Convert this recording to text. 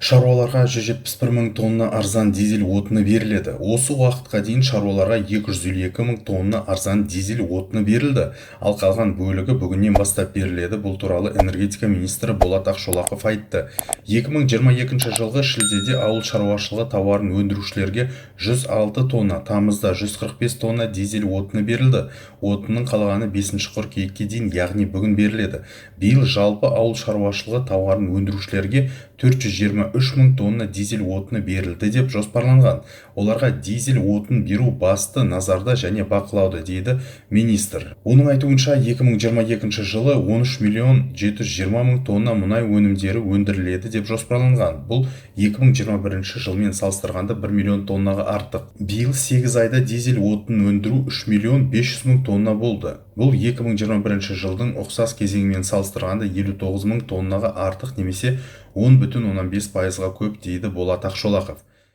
Шаруаларға 171 мың тонна арзан дизель отыны беріледі. Осы уақытқа дейін шаруаларға 252 мың тонна арзан дизель отыны берілді. Ал қалған бөлігі бүгіннен бастап беріледі. Бұл туралы энергетика министрі Болат Ақшолақов айтты. 2022 жылғы шілдеде ауыл шаруашылығы тауарын өндірушілерге 106 тонна, тамызда 145 тонна дизель отыны берілді. Отынның қалғаны 5 қыркүйекке дейін, яғни бүгін беріледі. Биыл жалпы ауыл шаруашылығы тауарын өндірушілерге 423 мың тонна дизель отыны берілді деп жоспарланған. Оларға дизель отын беру басты назарда және бақылауда, дейді министр. Оның айтуынша 2022 жылы 13 миллион 720 мың тонна мұнай өнімдері өндіріледі деп жоспарланған. Бұл 2021 жылмен салыстырғанда 1 миллион тоннаға артық. Биыл 8 айда дизель отын өндіру 3 миллион 500 мың тонна болды. Бұл 2021 жылдың ұқсас кезеңімен салыстырғанда 59 мың тоннаға артық, немесе 10,5%-ға көп, дейді Болат Ақшолақов.